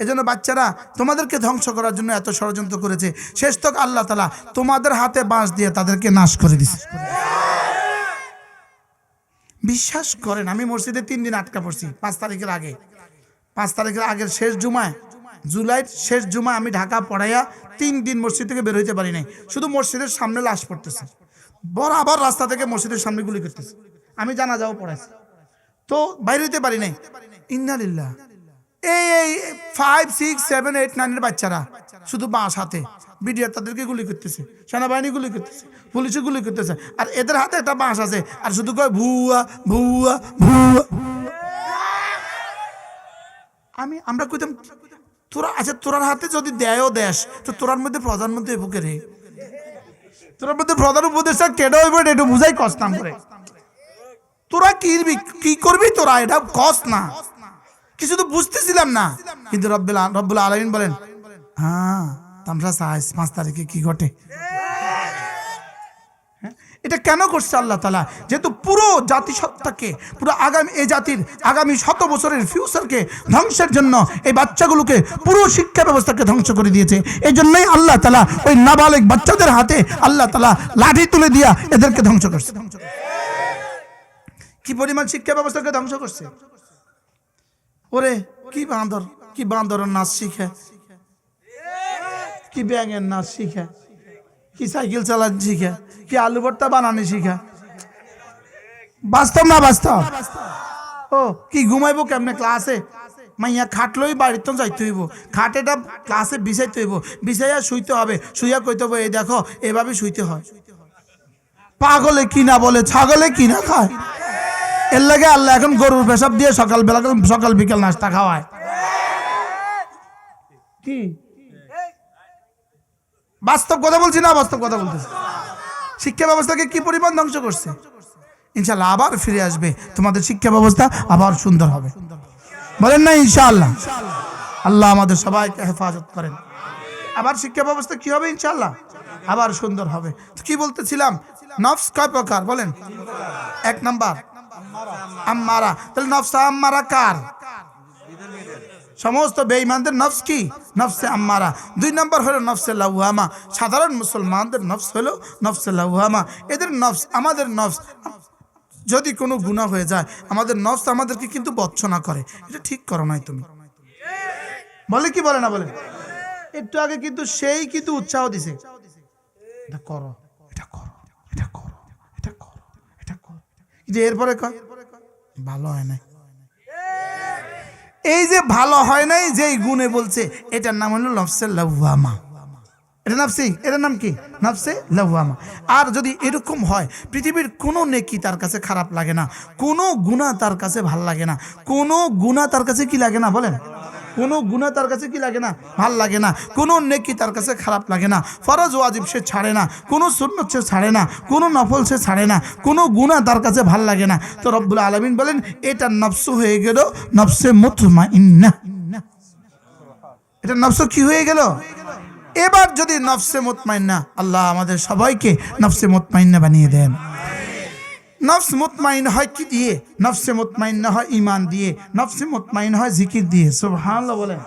এজন্য বাচ্চারা তোমাদেরকে ধ্বংস করার জন্য এত ষড়যন্ত্র করেছে, শেষ তক আল্লাহ তাআলা তোমাদের হাতে বাঁশ দিয়ে তাদেরকে নাশ করে দিছে। বিশ্বাস করেন, আমি মসজিদে 3 দিন আটকা পড়ছি 5 তারিখের আগে। 5 তারিখের আগের শেষ জুমায়, জুলাইয়ের শেষ জুমায় আমি ঢাকা পড়াইয়া 3 দিন মসজিদ থেকে বের হইতে পারি নাই। শুধু মসজিদের সামনে লাশ পড়তেছে, বরাবর রাস্তা থেকে মসজিদের সামনে গুলি করতেছে। আমি জানাজাও পড়াইছি, তো বাইরে হইতে পারি নাই। ইন্না লিল্লাহ। এই 5, 6, 7, 8, 9 এর বাচ্চারা শুধু বাঁশ হাতে, বিডিআর তাদেরকে গুলি করতেছে, সেনাবাহিনী গুলি করতেছে, পুলিশে গুলি করতেছে, আর এদের হাতে একটা বাঁশ আছে আর শুধু কয় ভুয়া ভুয়া ভুয়া। আমরা কইতাম তোরা আচ্ছা, তোরার হাতে যদি দেয়ও দেশ, তো তোরার মধ্যে প্রধানমন্ত্রী বুকে রে, তোরার মধ্যে প্রধান উপদেষ্টা কেডা হইব এটা একটু বুঝাই কষ্টাম করে। তোরা কি করবি তোরা, এটা কষ্ট না, কিছু তো বুঝতেছিলাম না। কিন্তু রব্বুল আলামিন বলেন, হ্যাঁ তোমরা চাইছ 5 তারিখে কি ঘটে। এটা কেন করছে আল্লাহ তাআলা? যেহেতু পুরো জাতিসত্তাকে, পুরো আগামী এই জাতির আগামী 100 বছরের ফিউচারকে ধ্বংসের জন্য এই বাচ্চাগুলোকে, পুরো শিক্ষা ব্যবস্থাকে ধ্বংস করে দিয়েছে। এই জন্যই আল্লাহ তাআলা ওই নাবালিগ বাচ্চাদের হাতে আল্লাহ তাআলা লাঠি তুলে দিয়া এদেরকে ধ্বংস করছে। কি পরিমাণ শিক্ষা ব্যবস্থাকে ধ্বংস করছে। ওরে কি বান্দরের নাচ শিখে, কি ব্যাঙের নাচ শিখে, কি সাইকেল চালানো শিখে, কি আলু ভর্তা বানানো শিখা। বাস্তব না বাস্তব? ও কি ঘুমাইবো কেমনে ক্লাসে, মাইয়া খাটলই বাড়ির তো যাইতে হইব, খাটেটা ক্লাসে বিছাইতে হইব, বিছাইয়া শুইতে হবে, শুইয়া কইতে হবে এই দেখো এভাবে শুইতে হয়। পাগলে কি না বলে, ছাগলে কি না খায়। এর লাগে আল্লাহ এখন গরুর পেশাব দিয়ে সকাল বিকেল নাস্তা খাওয়ায়। কি বাস্তব কথা বলছি না বাস্তব কথা বলতেছি? শিক্ষা ব্যবস্থাকে কি পরিমাণ ধ্বংস করছে। ইনশাআল্লাহ আবার ফিরে আসবে, তোমাদের শিক্ষা ব্যবস্থা আবার সুন্দর হবে, বলেন না ইনশাআল্লাহ? আল্লাহ আমাদের সবাইকে হেফাজত করেন। আবার শিক্ষা ব্যবস্থা কি হবে ইনশাআল্লাহ, আবার সুন্দর হবে। তো কি বলতেছিলাম, নফস কয় প্রকার বলেন? 1 নাম্বার আম্মারা। তাহলে নফস আম্মারা কার? সমস্ত বেঈমানদের নফস কি? নফসে আম্মারা। 2 নাম্বার হলো নফসে লাওয়ামা। সাধারণ মুসলমানদের নফস হলো নফসে লাওয়ামা। এদের নফস, আমাদের নফস যদি কোনো গুনাহ হয়ে যায়, আমাদের নফস আমাদেরকে কিন্তু বর্জনা করে, এটা ঠিক করো নাই তুমি, বলে কি বলে না বলে? একটু আগে কিন্তু সেই কিন্তু উৎসাহ দিছে, এটা করো, এটা করো, এটা করো, এটা করো, এটা করো, যে এরপরে কয় ভালো হয় না। এই যে ভালো হয় নাই যেই গুণে বলছে, এটার নাম হলো নফসে লাওয়ামা। এটা নফসি, এটার নাম কি? নফসে লাওয়ামা। আর যদি এরকম হয়, পৃথিবীর কোনো নেকি তার কাছে খারাপ লাগে না, কোনো গুনাহ তার কাছে ভাল লাগে না, কোনো গুনাহ তার কাছে কি লাগে না বলেন? কোনো গুনাহ তার কাছে কি লাগে না? ভাল লাগে না। কোনো নেকি তার কাছে খারাপ লাগে না। ফরজ ওয়াজিব সে ছাড়ে না, কোনো সুন্নত সে ছাড়ে না, কোনো নফল সে ছাড়ে না, কোনো গুনাহ তার কাছে ভাল লাগে না। তো রব্বুল আলামিন বলেন এটা নফস হয়ে গেল নফসে মুতমাইন্নাহ। এটা নফস কি হয়ে গেল? এবার যদি নফসে মুতমাইন্না, আল্লাহ আমাদের সবাইকে নফসে মুতমাইন্না বানিয়ে দেন। নফস মুতমাইন হয় কি দিয়ে? নফসে মুতমাইন্না হয় ঈমান দিয়ে, নফসে মুতমাইন হয় জিকির দিয়ে। সুবহানাল্লাহ বলেন।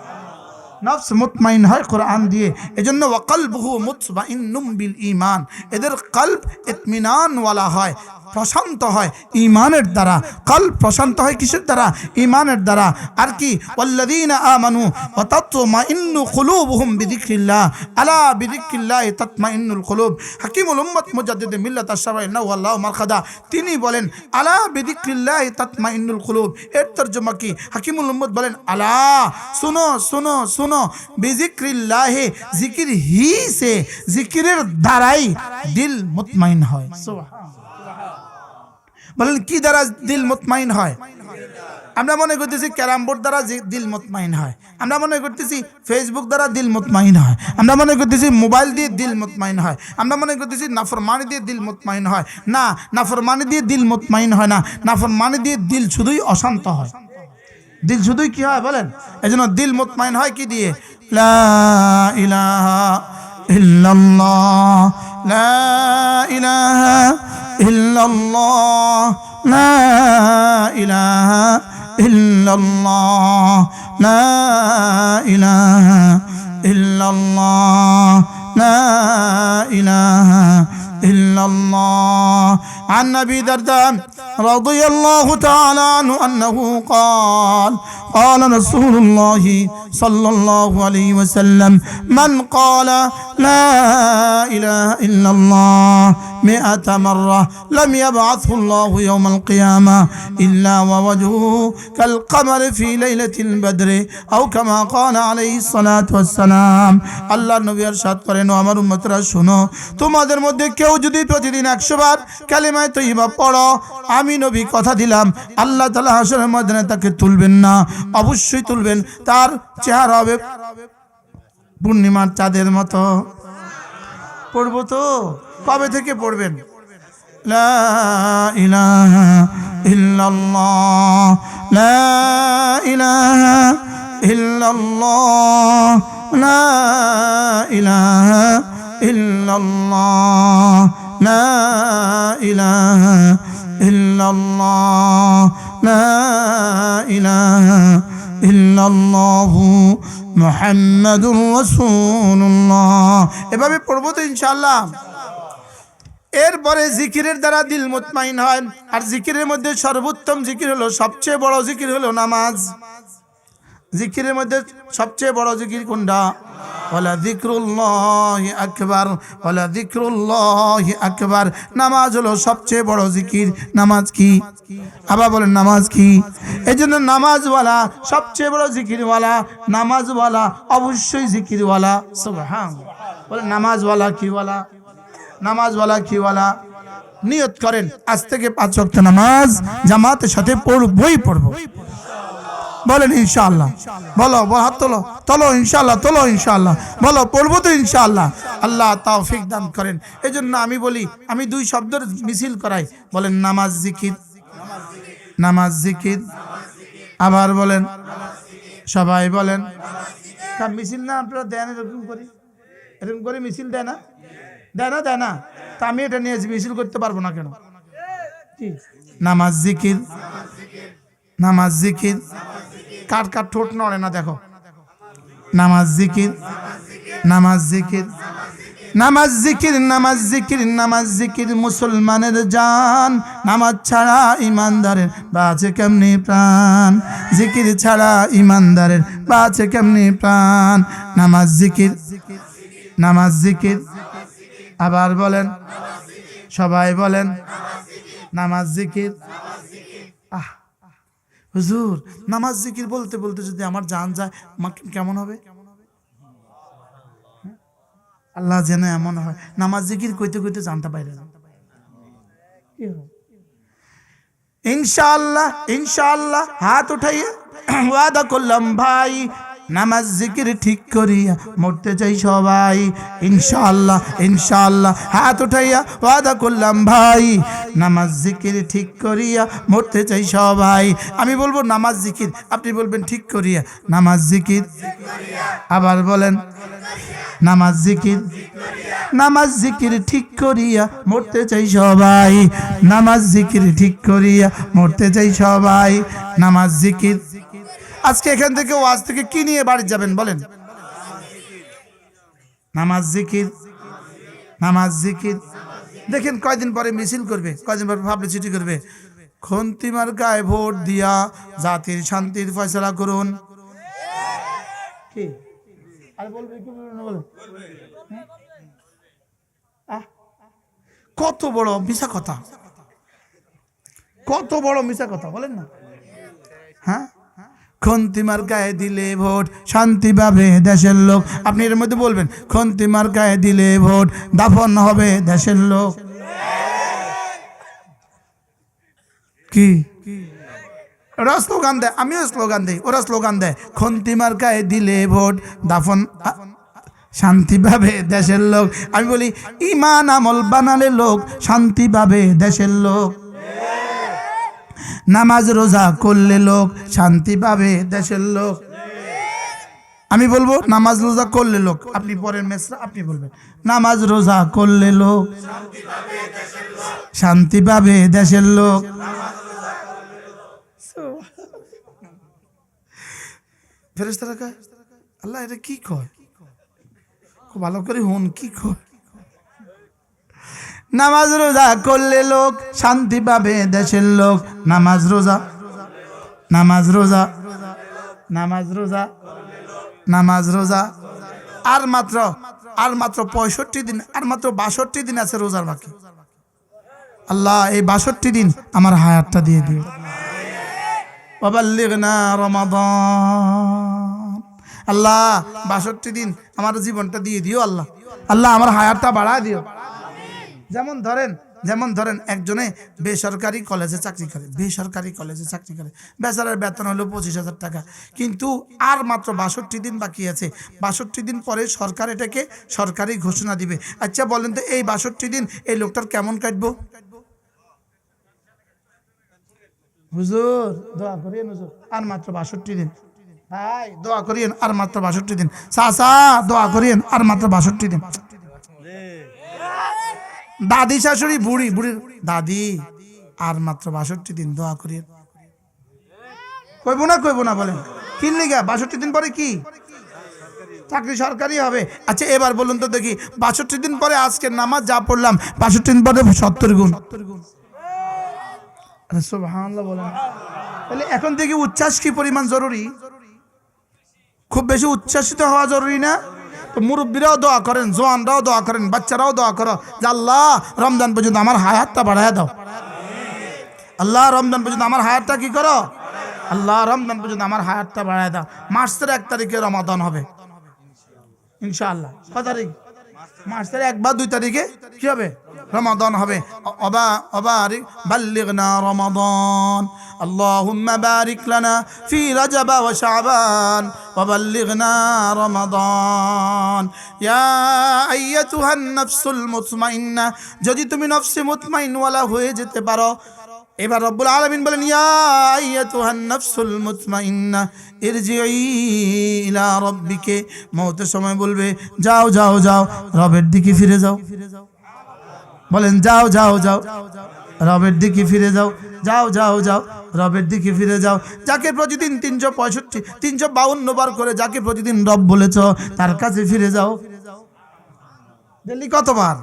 নফস মুতমাইন হয় কোরআন দিয়ে। এজন্য ওয়াকলবুহু মুতমাইন্নুম বিল ঈমান, এদের কলব ইতমিনান ওয়ালা হয়, প্রশান্ত হয় ঈমানের দ্বারা। কলব প্রশান্ত হয় কিসের দ্বারা? ঈমানের দ্বারা। আর কি? ওয়াল্লাযীনা আমানু ওয়া তাতমাইন্নু কুলুবুহুম বিযিকরিল্লাহ, আলা বিযিকরিল্লাহি তাতমাইন্নুল কুলুব। হাকিমুল উম্মত মুজাদ্দিদ মিল্লাত আশ-শারঈ নাওয়াল্লাহু মারখাদা, তিনি বলেন আলা বিযিকরিল্লাহি তাতমাইন্নুল কুলুব। এর তরজমা কি? হাকিমুল উম্মত বলেন আলা, শুনো শুনো শুনো, বিযিকরিল্লাহি, জিকির হি সে, জিকিরের দ্বারাই দিল মুতমাইন হয়। সুবহানাল্লাহ। বলেন কি দ্বারা দিল মুতমাইন হয়? আমরা মনে করতেছি ক্যারাম বোর্ড দ্বারা দিল মুতমাইন হয়, আমরা মনে করতেছি ফেসবুক দ্বারা দিল মুতমাইন হয়, আমরা মনে করতেছি মোবাইল দিয়ে দিল মুতমাইন হয়, আমরা মনে করতেছি নাফরমানি দিয়ে দিল মুতমাইন হয়। না, নাফরমানি দিয়ে দিল মুতমাইন হয় না, নাফরমানি দিয়ে দিল শুধুই অশান্ত হয়। দিল শুধুই কি হয় বলেন? এজন্য দিল মুতমাইন হয় কি দিয়ে? লা ইলাহা ইল্লাল্লাহ, লা ইলাহা ইল্লাল্লাহ, লা ইলাহা ইল্লাল্লাহ, লা ইলাহা ইল্লাল্লাহ লা ইলাহা ইল্লাল্লাহ। عن أبي درداء رضي الله تعالى عنه أنه قال قال رسول الله صلى الله عليه وسلم من قال لا إله إلا الله 100 مرة لم يبعثه الله يوم القيامة إلا ووجهه كالقمر في ليلة البدر أو كما قال عليه الصلاة والسلام। আল্লাহ নবী ইরশাদ করেন, ও আমার উম্মতরা শোনো, তোমাদের মধ্যে কেউ যদি প্রতিদিন 100 বার কালিমা তৈয়বা পড়ো, আমি নবী কথা দিলাম আল্লাহ তাআলা হাশরের ময়দানে তাকে তুলবেন না, অবশ্যই তুলবেন। তার চেহারা হবে পূর্ণিমার চাঁদের মতো। পড়বো তো? কবে থেকে পড়বেন? লা ইলাহা ইল্লাল্লাহ লা ইলাহা ইল্লাল্লাহ লা ইলাহা ইল্লাল্লাহ লা ইলাহা ইল্লাল্লাহ লা ইলাহা ইল্লাল্লাহ মুহাম্মাদুর রাসূলুল্লাহ। এভাবে পড়বো তো ইনশাআল্লাহ। এরপরে জিকিরের দ্বারা দিল মুতমাইন হয়। আর জিকিরের মধ্যে সর্বোত্তম জিকির হলো, সবচেয়ে বড় জিকির হলো নামাজ। জিকিরের মধ্যে সবচেয়ে বড় জিকির কোনটা? ওয়ালা যিকরুল্লাহি আকবার, ওয়ালা যিকরুল্লাহি আকবার। নামাজ হলো সবচেয়ে বড় জিকির। নামাজ কি? আবার বলেন নামাজ কি? এই জন্য নামাজওয়ালা সবচেয়ে বড় জিকিরওয়ালা, নামাজওয়ালা অবশ্যই জিকিরওয়ালা। সুবহানাল্লাহ। বলেন নামাজওয়ালা কিওয়ালা? নামাজওয়ালা কিওয়ালা? নিয়ত করেন আজ থেকে 5 ওয়াক্ত নামাজ জামাতের সাথে পড়বই পড়ব। বলেন ইনশাআল্লাহ। বলো, হাত তোলো, তোলো ইনশাআল্লাহ, তোলো ইনশাআল্লাহ। বলো পড়বো তো ইনশাআল্লাহ। আল্লাহ তৌফিক দান করেন। এই জন্য আমি বলি, আমি 2 শব্দের মিছিল করাই। বলেন নামাজ জিকির, নামাজ জিকির। আবার বলেন, সবাই বলেন। মিছিল না আপনারা দেন? এরকম করি, এরকম করে মিছিল দেয় না? দেয় না? দেয় না? তা আমি এটা নিয়ে মিছিল করতে পারবো না কেন? নামাজ জিকির, নামাজ জিকির। কার কার ঠোঁট নড়ে না দেখো? নামাজ জিকির, নামাজ জিকির, নামাজ জিকির, নামাজ জিকির, নামাজ জিকির মুসলমানের জান। নামাজ ছাড়া ইমানদারের বাঁচে কেমনি প্রাণ? জিকির ছাড়া ইমানদারের বাঁচে কেমনি প্রাণ? নামাজ জিকির, নামাজ জিকির। আবার বলেন, সবাই বলেন নামাজ জিকির। হুজুর নামাজ জিকির বলতে বলতে যদি আমার জান যায় কেমন হবে? আল্লাহ যেন এমন হয় নামাজ জিকির কইতে কইতে জানতে পাইরে না। ইনশাআল্লাহ, ইনশাআল্লাহ। হাত উঠাইয়া ওয়াদা করলাম ভাই, নামাজ জিকির ঠিক করিয়া মরতে চাই সবাই। ইনশাআল্লাহ, ইনশাআল্লাহ। হাত উঠাইয়া ওয়াদা করলাম ভাই, নামাজ জিকির ঠিক করিয়া মরতে চাই সবাই। আমি বলবো নামাজ জিকির, আপনি বলবেন ঠিক করিয়া। নামাজ জিকির। আবার বলেন নামাজ জিকির, নামাজ জিকির ঠিক করিয়া মরতে চাই সবাই। নামাজ জিকির ঠিক করিয়া মরতে চাই সবাই। নামাজ জিকির। আজকে এখান থেকে ওয়াজ থেকে কি নিয়ে বাড়ি যাবেন বলেন? নামাজ জিকির, নামাজ জিকির। দেখেন কয়দিন পরে মিছিল করবে, কয়দিন পরে পাবলিসিটি করবে, খন্তিমার গায়ে ভোট দিয়া জাতির শান্তির ফয়সালা করুন। কি আর বলবে? কি বলবে? কত বড় মিছা কথা, কত বড় মিছা কথা বলেন না? হ্যাঁ, খন্তিমার গায়ে দিলে ভোট শান্তি পাবে দেশের লোক। আপনি এর মধ্যে বলবেন খন্তিমার গায়ে দিলে ভোট দাফন হবে দেশের লোক। কি ওরা স্লোগান দেয়, আমিও স্লোগান দেই, ওরা স্লোগান দেয় খন্তিমার গায়ে দিলে ভোট দাফন শান্তি পাবে দেশের লোক। আমি বলি ঈমান আমল বানালে লোক শান্তি পাবে দেশের লোক। নামাজ রোজা করলে লোক শান্তি পাবে দেশের লোক। আমি বলবো নামাজ রোজা করলে লোক, আপনি পরের মেসরা আপনি বলবেন নামাজ রোজা করলে লোক শান্তি পাবে দেশের লোক। ফেরেশতারা কয় আল্লাহ এটা কি কয়, খুব ভালো করে হুন কি কয়। নামাজ রোজা করলে লোক শান্তি পাবে দেশের লোক। নামাজ রোজা, নামাজ রোজা, নামাজ রোজা, নামাজ রোজা। আর মাত্র 65 দিন, আর মাত্র 62 দিন আছে রোজার বাকি। আল্লাহ এই 62 দিন আমার হায়াতটা দিয়ে দিও। ওয়াবাল্লিগনা রমাদান। আল্লাহ 62 দিন আমার জীবনটা দিয়ে দিও আল্লাহ। আল্লাহ আমার হায়াতটা বাড়ায় দিও। যেমন ধরেন একজনে বেসরকারি কলেজে চাকরি করে, বেসরকারি কলেজে চাকরি করে, বেচারার বেতন হলো 25,000 টাকা, কিন্তু আর মাত্র 62 দিন বাকি আছে। 62 দিন পরে সরকার এটাকে সরকারি ঘোষণা দিবে। আচ্ছা বলেন তো এই 62 দিন এই লোকটার কেমন কাটবো? হুজুর দোয়া করিয়েন, হুজুর আর মাত্র 62 দিন। ভাই দোয়া করিয়েন আর মাত্র 62 দিন। চাচা দোয়া করিয়েন আর মাত্র 62 দিন। দাদি শাশুড়ি বুড়ি দাদি আর মাত্র 62 দিন দোয়া করিয়েন। কইবো না বলেন কিনলি গা 62 দিন পরে কি চাকরি সরকারি হবে? আচ্ছা এবার বলুন তো দেখি 62 দিন পরে আজকের নামাজ যা পড়লাম 62 দিন পরে 70 গুণ। সুবহানাল্লাহ বলেন। তাহলে এখন থেকে উচ্ছ্বাস কি পরিমাণ জরুরি? খুব বেশি উচ্ছ্বাসিত হওয়া জরুরি না? তো মুরব্বীরাও দোয়া করেন, জওয়ানরাও দোয়া করেন, বাচ্চারাও দোয়া করো যে আল্লাহ রমজান পর্যন্ত আমার হায়াতটা বাড়ায় দাও। আল্লাহ রমজান পর্যন্ত আমার হায়াতটা কি করো? আল্লাহ রমজান পর্যন্ত আমার হায়াতটা বাড়ায় দাও। মার্চের 1 তারিখে রমাদান হবে ইনশাআল্লাহ। কত তারিখ? মার্চের 1 বা 2 তারিখে কি হবে? রমাদান হবে। অবারিক বাল্লিগনা রমাদান। আল্লাহুম্মা বারিক লানা ফি রাজাব ওয়া শাবান ওয়া বাল্লিগনা রমাদান। ইয়া আইয়াতুহান নাফসুল মুতমাইন্না, যদি তুমি নফসে মুতমাইনওয়ালা হয়ে যেতে পারো। এবার রব্বুল আলামিন বলেন ইয়া আইয়াতুহান নাফসুল মুতমাইন্না ইরজিই ইলা রাব্বিকে। মওতের সময় বলবে যাও যাও যাও রবের দিকে ফিরে যাও। বলেন যাও যাও যাও রবের দিকে ফিরে যাও, যাও যাও যাও রবের দিকে ফিরে যাও। যাকে প্রতিদিন 352 বার করে যাকে প্রতিদিন রব বলেছ তার কাছে ফিরে যাও। দিল্লি কতবার?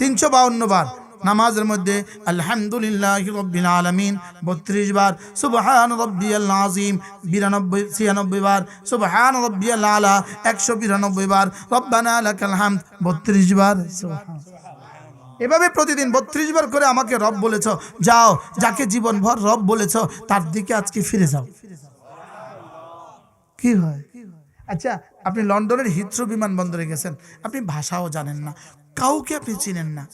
352 বার। নামাজের মধ্যে আলহামদুলিল্লাহি রাব্বিল আলামিন 32 বার, সুবহান রাব্বিয়াল আযীম 96 বার, সুবহান রাব্বিয়াল আলা 192 বার, রব্বানা লাকাল হামদ 32 বার। এভাবে প্রতিদিন 32 বার করে আমাকে রব বলেছ, যাও যাকে জীবনভর রব বলেছ তার দিকে আজকে ফিরে যাও। কি হয়? আচ্ছা আপনি লন্ডনের হিথ্রো বিমানবন্দরে গেছেন, আপনি ভাষাও জানেন না, কাউকে আপনি চিনেন না,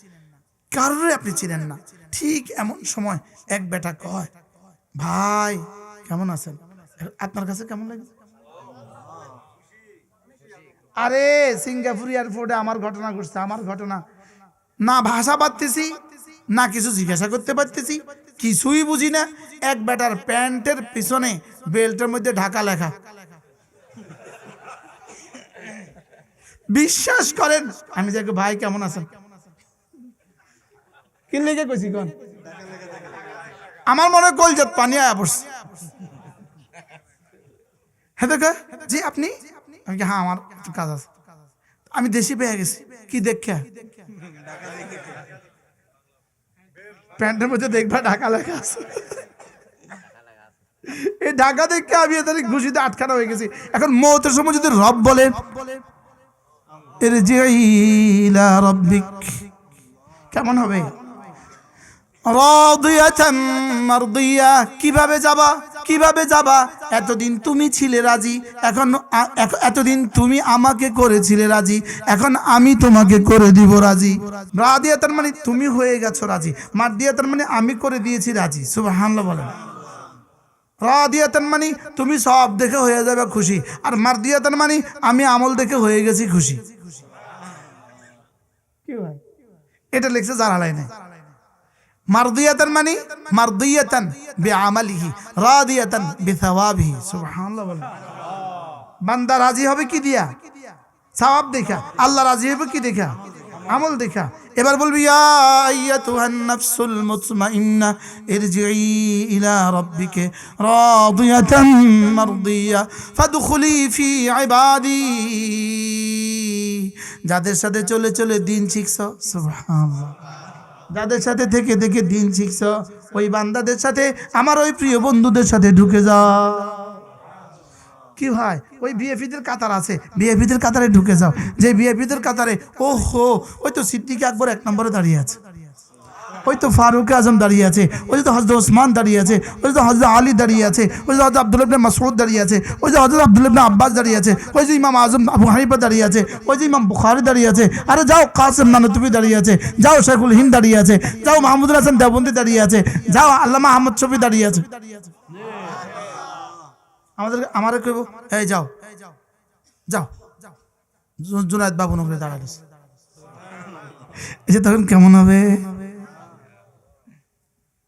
কারোর আপনি চিনেন না। ঠিক এমন সময় এক বেটা কয় ভাই কেমন আছেন? আপনার কাছে কেমন লাগে? আরে সিঙ্গাপুর এয়ারপোর্টে আমার ঘটনা ঘটছে, আমার ঘটনা। না ভাষা পারতেছি না কিছু জিজ্ঞাসা করতে পারতেছি, কিছুই বুঝি না। এক বেটার প্যান্টের পিছনে বেল্টের মধ্যে ঢাকা লেখা। বিশ্বাস করেন আমি যে ভাই কেমন আছেন কি লেগে কইছি কোন, আমার মনে কলজাত পানি আয়া পড়ছে। হ্যাঁ দেখো জি আপনি? আমি হ্যাঁ আমার একটু কাজ আছে। আমি দেশি পেয়ে গেছি। কি দেখা? প্যান্টের মধ্যে দেখবা ঢাকা লেখা আছে। এই ঢাকা দেখে আমি এদের ঘুষিতে আটকানো হয়ে গেছি। এখন মওতের সময় যদি রব বলে ইরজিই ইলা রাব্বিক, কেমন হবে? রাদিয়াতাম মারদিয়া। কিভাবে যাবা? কিভাবে যাবা? এতদিন তুমি ছিলে রাজি, এখন এতদিন তুমি আমাকে করেছিলে রাজি, এখন আমি তোমাকে করে দিব রাজি। রাদিয়াতান মানে তুমি হয়ে গেছো রাজি, মারদিয়াতান মানে আমি করে দিয়েছি রাজি। সুবহানাল্লাহ বলেন। রাদিয়াতান মানে তুমি সব দেখে হয়ে যাবে খুশি, আর মারদিয়াতান মানে আমি আমল দেখে হয়ে গেছি খুশি। কি ভাই এটা লিখছে জালালাইনে। মারদিয়াতান মানে মারদিয়াতান বিআমালিহি, রাদিয়াতান বিসাওয়াবিহি। সুবহানাল্লাহ বলেন। বান্দা রাজি হবে কি দিয়া? সওয়াব দেখা। আল্লাহ রাজি হবে কি দেখা? আমল দেখা। এবার বলবি ইয়া আইয়াতুহান নাফসুল মুতমাইন্না ইরজিই ইলা রাব্বিকা রাদিয়াতাম মারদিয়া ফাদখুলি ফি ইবাদি। যাদের সাথে চলে চলে দিন শিখছো, সুবহানাল্লাহ, যাদের সাথে থেকে থেকে দিন শিখছো, ওই বান্দাদের সাথে, আমার ওই প্রিয় বন্ধুদের সাথে ঢুকে যাও। কি ভাই, ওই বিএপিদের কাতার আছে, বিএপিদের কাতারে ঢুকে যাও। যে বিএপিদের কাতারে, ওহো, ওই তো সিদ্দিক আকবর 1 নম্বরে দাঁড়িয়ে আছে, ওই তো ফারুক আজম দাঁড়িয়ে আছে, ওই তো হযরত ওসমান দাঁড়িয়ে আছে, ওই তো হযরত আলী দাঁড়িয়ে আছে, ওই যে হযরত আব্দুল্লাহ ইবনে মাসউদ দাঁড়িয়ে আছে, ওই যে হযরত আব্দুল্লাহ ইবনে আব্বাস দাঁড়িয়ে আছে, ওই যে ইমাম আজম আবু হানিফা দাঁড়িয়ে আছে, ওই যে ইমাম বুখারী দাঁড়িয়ে আছে। আরে যাও, কাসিম নানতুবি দাঁড়িয়ে আছে, যাও শেখুল হিন্দ দাঁড়িয়ে আছে, যাও মাহমুদুল হাসান দেওবন্দি দাঁড়িয়ে আছে, যাও আল্লামা আহমদ শফি দাঁড়িয়ে আছে। আমারে কইব এই যাও যাও, জুনায়েদ বাবু নগরে দাঁড়ালিস, এই যে তখন কেমন হবে?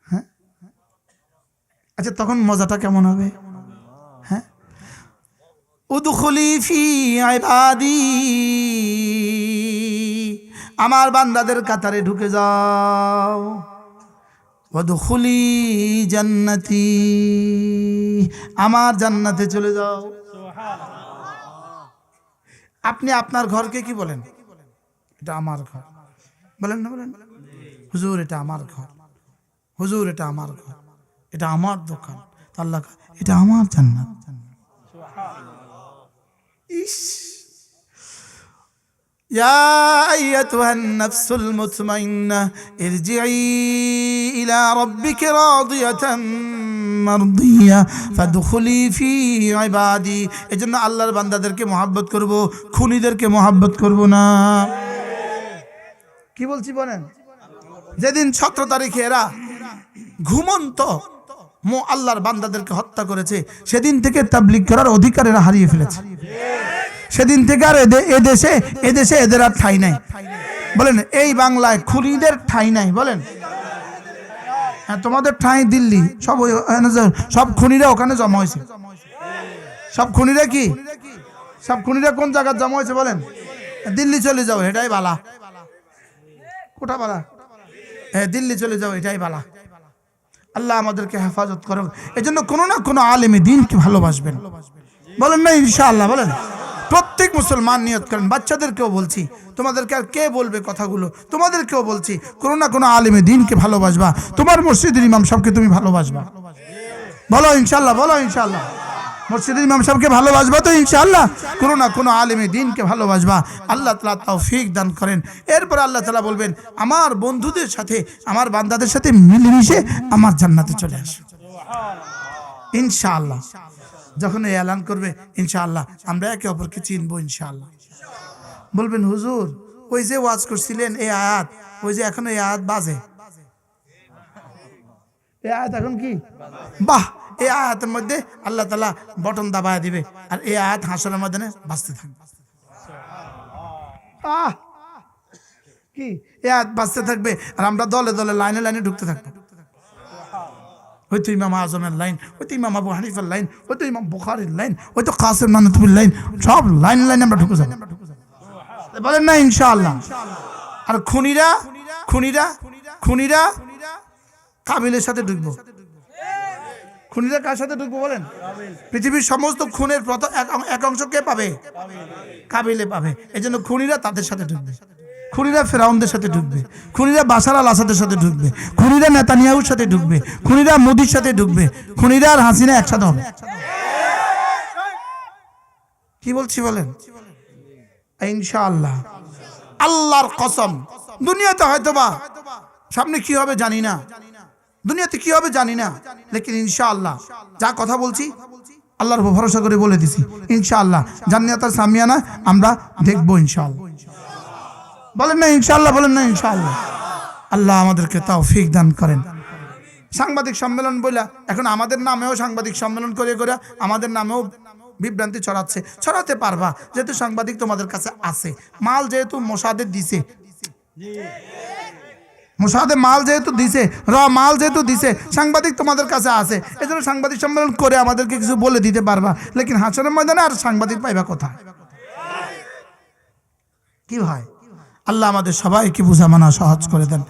হ্যাঁ, আচ্ছা তখন মজাটা কেমন হবে? হ্যাঁ, উদখুলি ফি ইবাদি, আমার বান্দাদের কাতারে ঢুকে যাও। ওয়াদখুলি জান্নাতি, আমার জান্নাতে চলে যাও। আপনি আপনার ঘরকে কি বলেন? এটা আমার ঘর বলেন না? বলেন হুজুর এটা আমার ঘর, হুজুর এটা আমার ঘর, এটা আমার দোকান। আল্লাহ এটা আমার জান্নাত। ইস, ইয়া আইয়াতুহান নাফসুল মুতমাইন্না ইরজিই ইলা রাব্বিকা রাদিয়াতাম মারদিয়া ফাদখুলি ফি ইবাদি। এজন্য আল্লাহর বান্দাদেরকে মহব্বত করব, খুনিদেরকে মহব্বত করব না। কি বলছি বলেন? যেদিন 17 তারিখে এরা ঘুমন্ত আল্লাহর বান্দাদেরকে হত্যা করেছে, সেদিন থেকে তাবলীগ করার অধিকার এরা হারিয়ে ফেলেছে। সেদিন থেকে আর এদেশে এদের আর ঠাঁই নাই। বলেন এই বাংলায় খুনিদের ঠাঁই নাই। বলেন হ্যাঁ, তোমাদের ঠাঁই দিল্লি, সব খুনিরা ওখানে জমা হয়েছে। সব খুনিরা কি, সব খুনিরা কোন জায়গায় জমা হয়েছে বলেন? দিল্লি চলে যাও, এটাই বালা। কোটা বালা? দিল্লি চলে যাও, এটাই বালা। আল্লাহ আমাদেরকে হেফাজত করুন। এজন্য কোনো না কোনো আলেমে দ্বীনকে ভালোবাসবেন, বলেন না ইনশাআল্লাহ? বলেন প্রত্যেক মুসলমান নিয়ত করেন। বাচ্চাদেরকেও বলছি, তোমাদেরকে আর কে বলবে কথাগুলো, তোমাদেরকেও বলছি, কোনো না কোনো আলেমে দ্বীনকে ভালোবাসবা। তোমার মসজিদের ইমাম সাহেবকে তুমি ভালোবাসবা, বলো ইনশাআল্লাহ, বলো ইনশাআল্লাহ। মসজিদের ইমাম সাহেবকে ভালোবাসবা তো ইনশাআল্লাহ। কোনো না কোনো আলেমে দ্বীনকে ভালোবাসবা। আল্লাহ তাআলা তৌফিক দান করেন। এরপর আল্লাহ তাআলা বলবেন, আমার বন্ধুদের সাথে, আমার বান্দাদের সাথে মিলেমিশে আমার জান্নাতে চলে আসো ইনশাআল্লাহ। যখন এই এলান করবে ইনশাআল্লাহ, আমরা একে অপরকে চিনবো ইনশাআল্লাহ। বলবেন হুজুর ওই যে ওয়াজ করছিলেন এই আয়াত, ওই যে এখন এই আয়াত বাজে, এই আয়াত এখন কি বাহ, এই আয়াতের মধ্যে আল্লাহ তাআলা বটন দাবায় দিবে, আর এই আয়াত হাসরের ময়দানে বাজতে থাকবে। কি এই আয়াত বাজতে থাকবে, আর আমরা দলে দলে লাইনে লাইনে ঢুকতে থাকবো। ওই তো ইমাম আজমের লাইন, ওই তো ইমাম আবু হানিফার লাইন, ওই তো ইমাম বুখারীর লাইন, ওই তো কাসিম নানতুবির লাইন, সব লাইন লাইনে আমরা ঢুকে যাবো, বলেন না ইনশাআল্লাহ। আর খুনিরা খুনিরা খুনিরা কাবিলের সাথে ঢুকবো। খুনিরা কার সাথে ঢুকবো বলেন? পৃথিবীর সমস্ত খুনের এক অংশ কে পাবে? কাবিলে পাবে। এই জন্য খুনিরা তাদের সাথে ঢুকবে। খুনিরা ফেরাউনদের সাথে ঢুকবে, খুনিরা বাশার আল আসাদের সাথে ঢুকবে, খুনিরা নেতানিয়াহুর সাথে ঢুকবে, খুনিরা মোদির সাথে ঢুকবে, খুনিরা আর হাসিনা একসাথে হবে। কি বলছি বলেন? ইনশাআল্লাহ, আল্লাহর কসম। দুনিয়াতে হয়তোবা সামনে কি হবে জানি না, দুনিয়াতে কি হবে জানি না, লেকিন ইনশাআল্লাহ যা কথা বলছি আল্লাহর উপর ভরসা করে বলে দিছি, ইনশাআল্লাহ জান্নাত আর সামিয়ানা আমরা দেখবো ইনশাআল্লাহ। বলেন না ইনশাআল্লাহ, বলেন না ইনশাআল্লাহ। আল্লাহ আমাদেরকে তৌফিক দান করেন। সাংবাদিক সম্মেলন বইলা এখন আমাদের নামেও সাংবাদিক সম্মেলন করে করে আমাদের নামেও বিভ্রান্তি ছড়াতে পারবা, যেহেতু সাংবাদিক তোমাদের কাছে আছে, মাল যেহেতু মোসাদে দিছে, মোসাদে মাল যেহেতু দিছে, মাল যেহেতু দিছে, সাংবাদিক তোমাদের কাছে আছে, এজন্য সাংবাদিক সম্মেলন করে আমাদেরকে কিছু বলে দিতে পারবা। লেকিন হাসরের ময়দানে আর সাংবাদিক পাইবা কোথায়? কি ভাই, আল্লাহ আমাদের সবাইকে বুঝা মানা সহজ করে দেন।